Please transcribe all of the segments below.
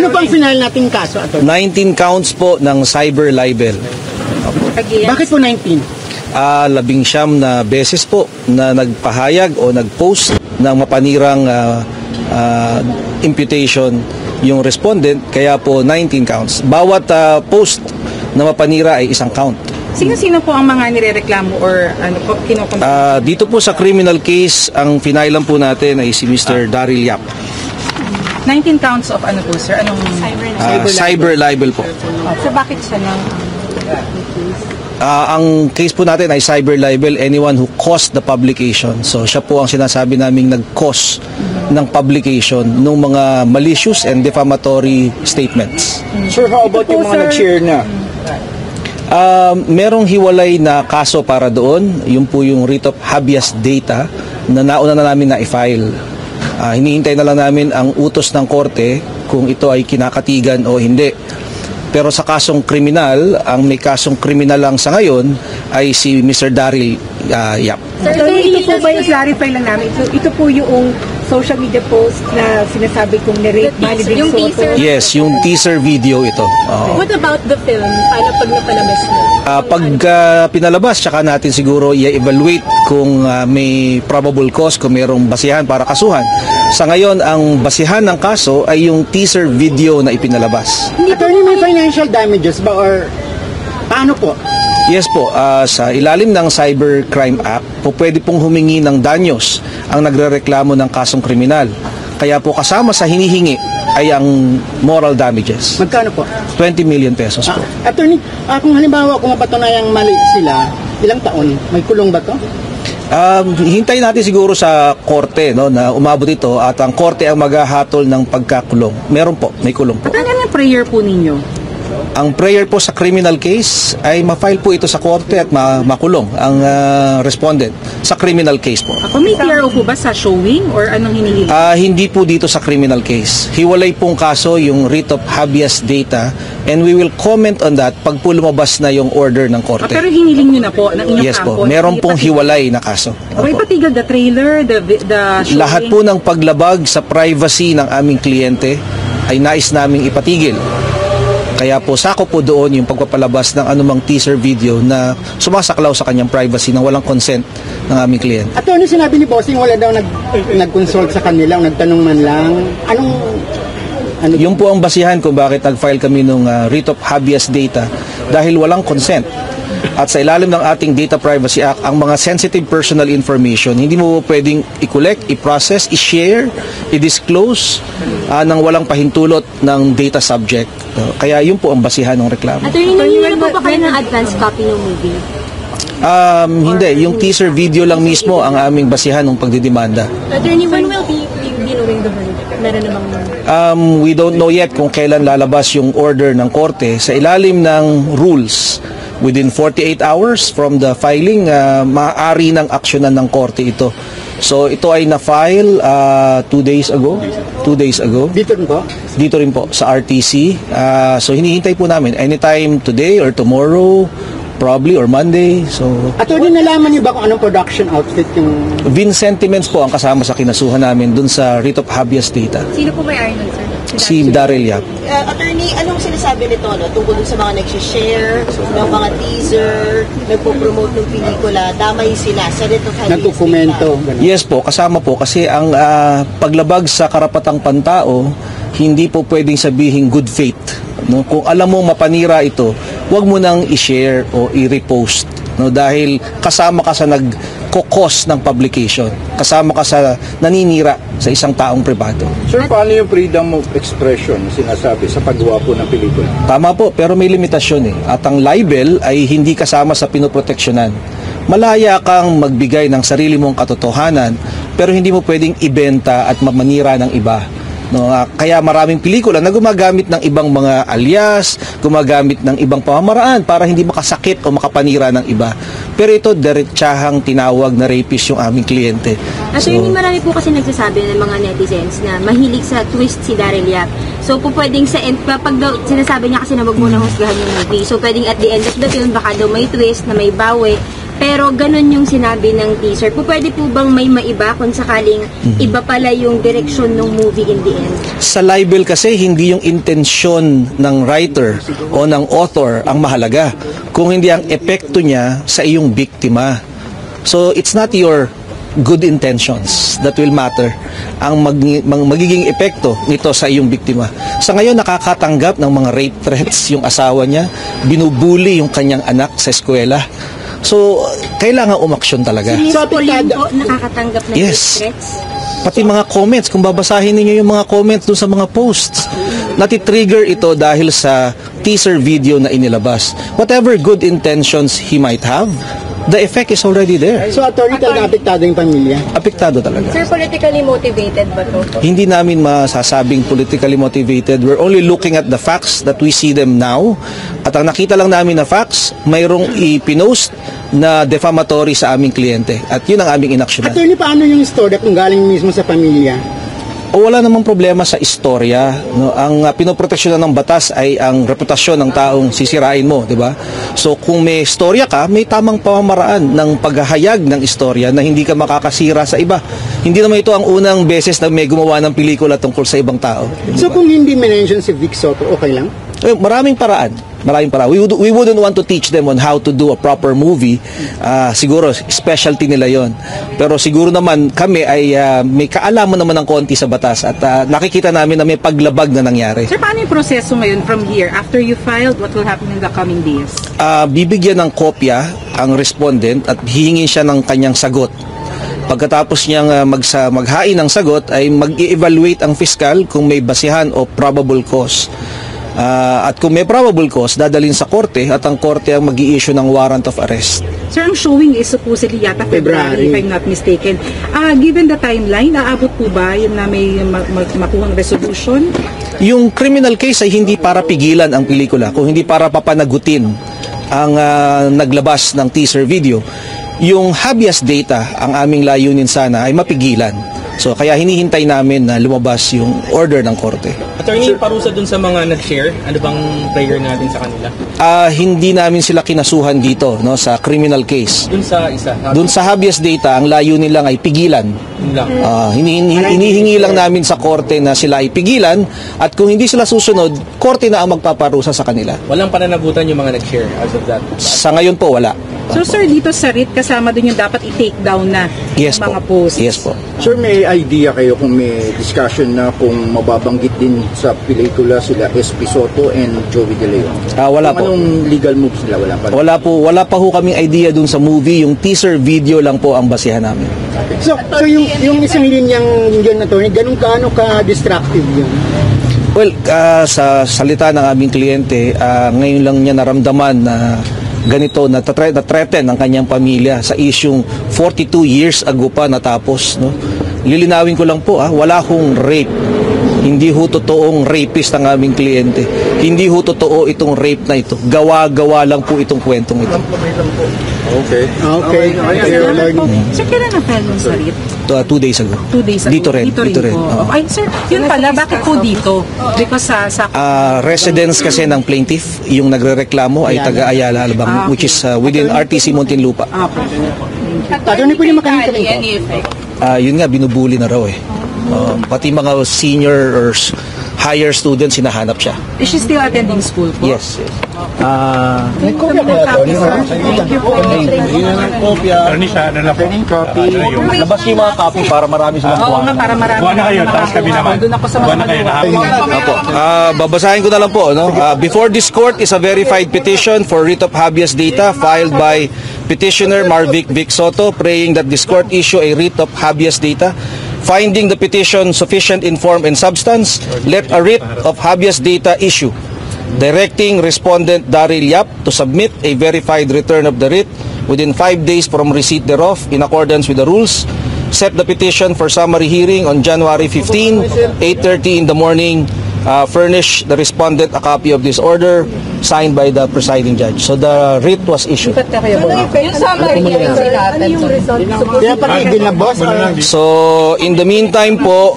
Ano po ang final nating kaso, Atty.? 19 counts po ng cyber libel. Bakit po 19? 19 na beses po na nagpahayag o nagpost ng mapanirang imputation yung respondent, kaya po 19 counts. Bawat post na mapanira ay isang count. Sino-sino po ang mga nirereklamo or ano po kinukumpara? Dito po sa criminal case, ang finailan po natin ay si Mr. Daryl Yap. 19 counts of ano po, sir? Anong Cyber libel po. So bakit siya nang Ang case po natin ay cyber libel, anyone who caused the publication. So siya po ang sinasabi naming nag-cause ng publication ng mga malicious and defamatory statements. Sir, how about yung mga nag-share na? Merong hiwalay na kaso para doon. Yung po yung writ of habeas data na nauna na namin na i-file. Hinihintay na lang namin ang utos ng korte kung ito ay kinakatigan o hindi. Pero sa kasong kriminal, ang may kasong kriminal lang sa ngayon ay si Mr. Daryl Yap. Sir, ito po ba yung clarify lang namin? So, ito po yung social media post na sinasabi kong narrate Malibel yung Soto? teaser. Yes, yung teaser video ito. What about the film? Paano pag napalabas mo? Pag pinalabas, tsaka natin siguro i-evaluate kung may probable cause, kung mayroong basihan para kasuhan. Sa ngayon, ang basihan ng kaso ay yung teaser video na ipinalabas. Attorney, may financial damages ba or paano po? Yes po, sa ilalim ng Cybercrime Act, po pwede pong humingi ng danyos ang nagrereklamo ng kasong kriminal. Kaya po kasama sa hinihingi ay ang moral damages. Magkano po? 20 million pesos po. Attorney, kung halimbawa kung mapatunayang mali sila, ilang taon? May kulong ba to? Hintayin natin siguro sa korte, no, na umabot ito at ang korte ang maghahatol ng pagkakulong. Meron po, may kulong po. ano yung prayer po ninyo? Ang prayer po sa criminal case ay ma-file po ito sa korte at makulong ang respondent sa criminal case po. May TRO po ba sa showing or anong hinihiling? Hindi po dito sa criminal case. Hiwalay pong kaso yung writ of habeas data and we will comment on that pag po lumabas na yung order ng korte. Pero hiniling nyo na po ng inyong Yes kampo? po, meron pong hiwalay na kaso. May patigil the trailer, the showing? Lahat po ng paglabag sa privacy ng aming kliyente ay nais naming ipatigil. Kaya po sako po doon yung pagpapalabas ng anumang teaser video na sumasaklaw sa kanyang privacy na walang consent ng aming kliyente. Attorney, sinabi ni Bossing wala daw nag-consult sa kanila, nagtanong man lang. Yung po ang basihan kung bakit nag-file kami ng writ of habeas data dahil walang consent. At sa ilalim ng ating Data Privacy Act, ang mga sensitive personal information, hindi mo pwedeng i-collect, i-process, i-share, i-disclose nang walang pahintulot ng data subject. Kaya yun po ang basihan ng reklamo. Attorney, nangyayari po ba kayo ng advance copy ng movie? Hindi, yung teaser video lang mismo ang aming basihan ng pagdidemanda. Attorney, when will be knowing the verdict? Meron namang we don't know yet kung kailan lalabas yung order ng korte. Sa ilalim ng rules, within 48 hours from the filing, maaari ng aksyonan ng korte ito. So ito ay na-file 2 days ago. 2 days ago. Dito rin po? Dito rin po sa RTC. So hinihintay po namin anytime today or tomorrow, probably, or Monday. So Attorney, nalaman niyo ba kung anong production outfit yung... Vincentiments po ang kasama sa kinasuhan namin dun sa writ of habeas data. Sino po may Arnold, sir? Si Daryl Yap. Attorney, anong sinasabi nito tungkol sa mga nag-share ng mga teaser, nagpo-promote ng pelikula, damay sila sa writ of habeas nagkukomento? Yes po, kasama po kasi ang paglabag sa karapatang pantao, hindi po pwedeng sabihin good faith. No? Kung alam mo mapanira ito, huwag mo nang i-share o i-repost. No? Dahil kasama ka sa nagkokos ng publication. Kasama ka sa naninira sa isang taong pribado. Sir, paano yung freedom of expression sinasabi sa paggawa po ng pelikula? Tama po, pero may limitasyon eh. At ang libel ay hindi kasama sa pinoproteksyonan. Malaya kang magbigay ng sarili mong katotohanan, pero hindi mo pwedeng ibenta at mamanira ng iba. No, kaya maraming pelikula na gumagamit ng ibang mga alias, gumagamit ng ibang pamamaraan para hindi makasakit o makapanira ng iba. Pero ito, diretsahang tinawag na rapist yung aming kliyente. Attorney, marami po kasi nagsasabi ng mga netizens na mahilig sa twist si Daryl Yap. So, po pwedeng sa end, pag sinasabi niya kasi na wag mo nang husgahan yung movie. So, pwedeng at the end of the film, baka daw may twist na may bawi. pero ganun yung sinabi ng teaser. Pwede po bang may maiba kung sakaling iba pala yung direksyon ng movie in the end? Sa libel kasi, hindi yung intensyon ng writer o ng author ang mahalaga, kung hindi ang epekto niya sa iyong biktima. So, it's not your good intentions that will matter. Ang magiging epekto nito sa iyong biktima. Sa ngayon, nakakatanggap ng mga rape threats yung asawa niya, binubuli yung kanyang anak sa eskwela. So, kailangan umaksyon talaga. Si Miss Pauline po, nakakatanggap ng rape threats? Pati mga comments, kung babasahin ninyo yung mga comments dun sa mga posts, natitrigger ito dahil sa teaser video na inilabas. Whatever good intentions he might have, the effect is already there. So, attorney, talaga apektado yung pamilya? Apektado talaga. Sir, politically motivated ba to? Hindi namin masasabing politically motivated. We're only looking at the facts that we see them now. At ang nakita lang namin na facts, mayroong ipinost na defamatory sa aming kliyente. At yun ang aming inaksyonan. Attorney, paano yung istorya kung galing mismo sa pamilya? O wala namang problema sa istorya, no? Ang pinoproteksyonan ng batas ay ang reputasyon ng taong sisirain mo, di ba? So kung may istorya ka, may tamang pamamaraan ng paghahayag ng istorya na hindi ka makakasira sa iba. Hindi naman ito ang unang beses na may gumawa ng pelikula tungkol sa ibang tao. So kung hindi mention si Vic Soto, okay lang? Maraming paraan. We wouldn't want to teach them on how to do a proper movie. Siguro, specialty nila yon. Pero siguro naman, kami ay may kaalaman naman ng konti sa batas at nakikita namin na may paglabag na nangyari. Sir, paano yung proseso ngayon from here? After you filed, what will happen in the coming days? Bibigyan ng kopya ang respondent at hihingi siya ng kanyang sagot. Pagkatapos niyang maghain ng sagot, ay mag-i-evaluate ang fiscal kung may basihan o probable cause. At kung may probable cause, dadalhin sa korte at ang korte ang mag-i-issue ng warrant of arrest. Sir, ang showing is supposedly yata February, if I'm not mistaken. Given the timeline, aabot po ba yun na may makuhang resolution? Yung criminal case ay hindi para pigilan ang pelikula, kung hindi para papanagutin ang naglabas ng teaser video. Yung habeas data, ang aming layunin sana ay mapigilan. So kaya hinihintay namin na lumabas yung order ng korte. Attorney, parusa dun sa mga nag-share, ano bang prayer natin sa kanila? Hindi namin sila kinasuhan dito, no, sa criminal case. Dun sa isa? Dun sa habeas data, ang layunin lang ay pigilan. Hinihingi lang namin sa korte na sila ay pigilan at kung hindi sila susunod, korte na ang magpaparusa sa kanila. Walang pananagutan yung mga nag-share as of that? Sa ngayon po, wala. So sir, dito sa RIT, kasama din yung dapat i-take down na Yes yung mga po. posts. Yes po. Sir, may idea kayo kung may discussion na kung mababanggit din sa pelikula sila SP Soto and Joey De Leon? Wala kung po. anong legal moves nila? Wala pa ho kaming idea dun sa movie. Yung teaser video lang po ang basihan namin. So yung isang linyang yun, attorney, ganun kaano ka-destructive yun? Well, sa salita ng aming kliyente, ngayon lang niya naramdaman na ganito, na-threaten ang kanyang pamilya sa isyung 42 years ago pa natapos. No? Lilinawin ko lang po, wala hong rape. Hindi ho totoong rapist ang aming kliyente. Hindi ho totoo itong rape na ito. Gawa-gawa lang po itong kwentong ito. Okay. Sir, kailan na-file nun sa RIT? 2 days ago. 2 days ago. Dito rin. Po. Ay, sir, yun pala, bakit po dito? Because sa Residence kasi ng plaintiff, yung nagrereklamo ay taga Ayala, Alabang, which is within RTC Muntinlupa. Attorney, pwede makahingi kami po? Yun nga, binubuli na raw eh. Pati mga senior or higher students, hinahanap siya. Is she still attending school po? Yes. May kopya kaya, attorney? Thank you po. Labas yung mga copy para marami silang Oo nga, para marami. Buwan na kayo, tapos kami naman. Doon ako sa mga Opo. Babasahin ko na lang po. No? Before this court is a verified petition for writ of habeas data filed by petitioner Marvic Vic Soto, praying that this court issue a writ of habeas data. Finding the petition sufficient in form and substance, let a writ of habeas data issue, directing respondent Daryl Yap to submit a verified return of the writ within 5 days from receipt thereof in accordance with the rules. Set the petition for summary hearing on January 15, 8:30 in the morning. Furnish the respondent a copy of this order signed by the presiding judge. So the writ was issued. Yung summary hearing natin. Kaya patigil na, boss? So in the meantime po,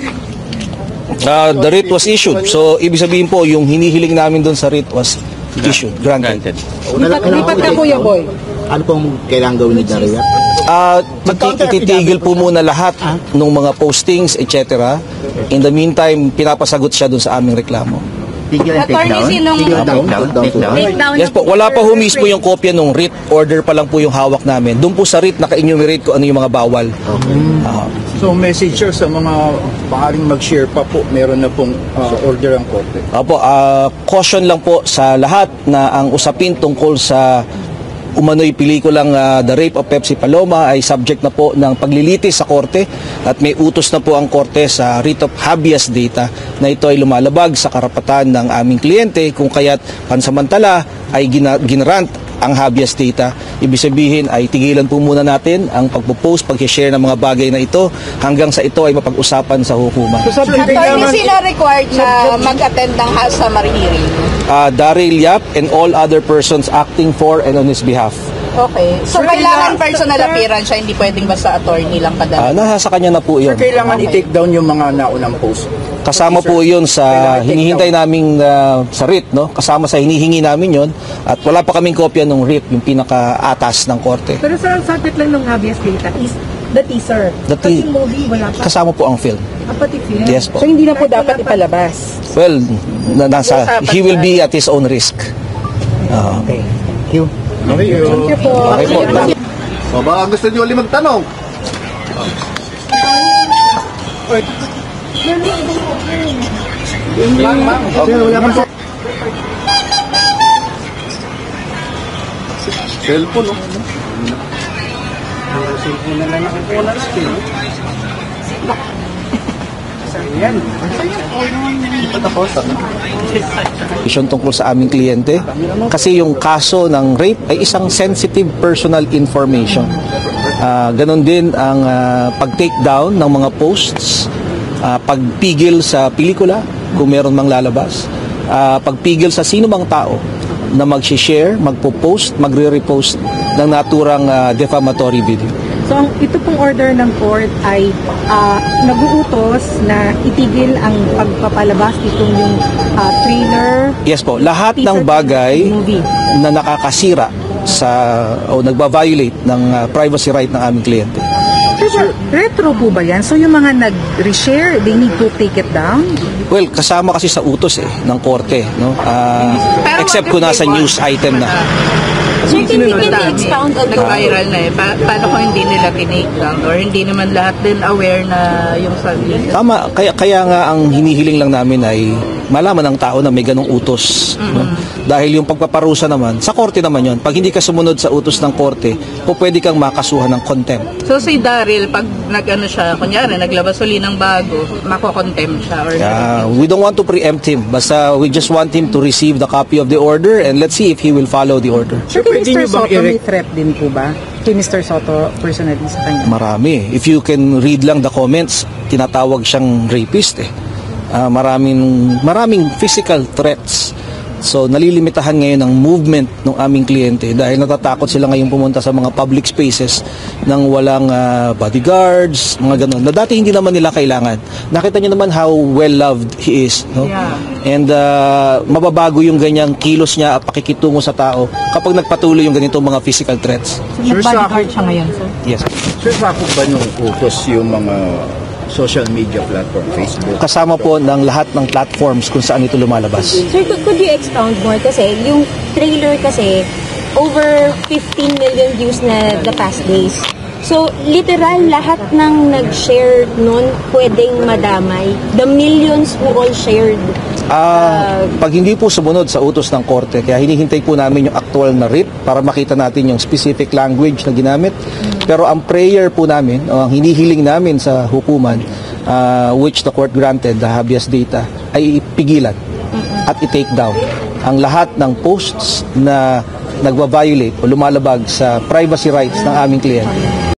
the writ was issued. So ibig sabihin po, yung hinihiling namin doon sa writ was issued, granted. Lipat ka, Kuya Boy. Ano pong kailangan gawin ni Daria? Ititigil po muna lahat ng mga postings, etc. In the meantime, pinapasagot siya dun sa aming reklamo. Attorney, sinong take down? Yes po, wala pa ho mismo yung kopya ng writ order pa lang po yung hawak namin. Doon po sa writ naka-enumerate ko ano yung mga bawal. So message sir sa mga paaring mag-share pa po, meron na pong order ang korte. Opo, caution lang po sa lahat na ang usapin tungkol sa umano'y pelikulang The Rape of Pepsi Paloma ay subject na po ng paglilitis sa korte at may utos na po ang korte sa writ of habeas data na ito ay lumalabag sa karapatan ng aming kliyente kung kaya't pansamantala ay ginrant ang habeas data. Ibig sabihin ay tigilan po muna natin ang pagpo-post, pag-share ng mga bagay na ito hanggang sa ito ay mapag-usapan sa hukuman. Attorney, sila required na mag-attend ng House Summary hearing? Daryl Yap and all other persons acting for and on his behalf. Okay. So, kailangan personal appearance siya, hindi pwedeng basta attorney lang kadalasan? Nasa kanya na po yun. Kailangan i-take down yung mga naunang post. Kasama po yun sa hinihintay naming sa writ, no? Kasama sa hinihingi namin yun at wala pa kaming kopya ng writ, yung pinaka-atas ng korte. Pero sa subject lang ng habeas data is the teaser. Kasi movie, wala pa. Kasama po ang film. Pati film. Yes po. So hindi na po dapat ipalabas? Well, he will be at his own risk. Okay. Thank you. Okay, Thank you po. Okay po. O ba, gusto niyo ulit magtanong? Wala pa. Cellphone, no? Cellphone na lang nakukuha natin. Tungkol sa aming kliyente kasi yung kaso ng rape ay isang sensitive personal information. Ganon din ang pag-take down ng mga posts, pagpigil sa pelikula kung meron mang lalabas, pagpigil sa sino mang tao na mag-share, magpo-post, magre-repost ng naturang defamatory video. So, ito pong order ng court ay nag-uutos na itigil ang pagpapalabas itong yung trailer. Yes po, lahat ng bagay na nakakasira o nagba-violate ng privacy right ng aming kliyente. Pero retro po ba yan? So yung mga nag-reshare, they need to take it down? Well, kasama kasi sa utos ng korte, no? Except kung nasa news item na. So, can we expound on the Nag-viral na paano kung hindi nila tinake down or hindi naman lahat din aware na yung sabi? Tama, kaya nga ang hinihiling lang namin ay malaman ng tao na may ganong utos. No? Dahil yung pagpaparusa naman, sa korte naman yon. Pag hindi ka sumunod sa utos ng korte, pwede kang makasuhan ng contempt. So si Daryl, pag nag-ano siya, kunyari, naglabas uli ng bago, mako-contempt siya? Or we don't want to preempt him. Basta we just want him to receive the copy of the order and let's see if he will follow the order. So kay Mr. Soto, may threat din po ba? Kay Mr. Soto, personally sa kanya? Marami. If you can read lang the comments, tinatawag siyang rapist maraming physical threats. So nalilimitahan ngayon ang movement ng aming kliyente dahil natatakot sila ngayon pumunta sa mga public spaces nang walang bodyguards, mga ganun. Na dati hindi naman nila kailangan. Nakita niyo naman how well loved he is, no? Yeah. And mababago yung ganyang kilos niya at pakikitungo sa tao kapag nagpatuloy yung ganitong mga physical threats. So, nag-bodyguard siya ngayon, sir? Yes. Sir, sakop ba nung utos yung mga social media platform, Facebook? Kasama po ng lahat ng platforms kung saan ito lumalabas. Sir, could you expound more? Kasi yung trailer kasi, over 15 million views na the past days. So, literal, lahat ng nag-share nun pwedeng madamay. The millions who all shared. Pag hindi po sumunod sa utos ng korte, kaya hinihintay po namin yung actual na writ para makita natin yung specific language na ginamit. Pero ang prayer po namin, o ang hinihiling namin sa hukuman, which the court granted, the habeas data, ay ipigilan at i-take down ang lahat ng posts na nagva-violate o lumalabag sa privacy rights ng aming kliyente.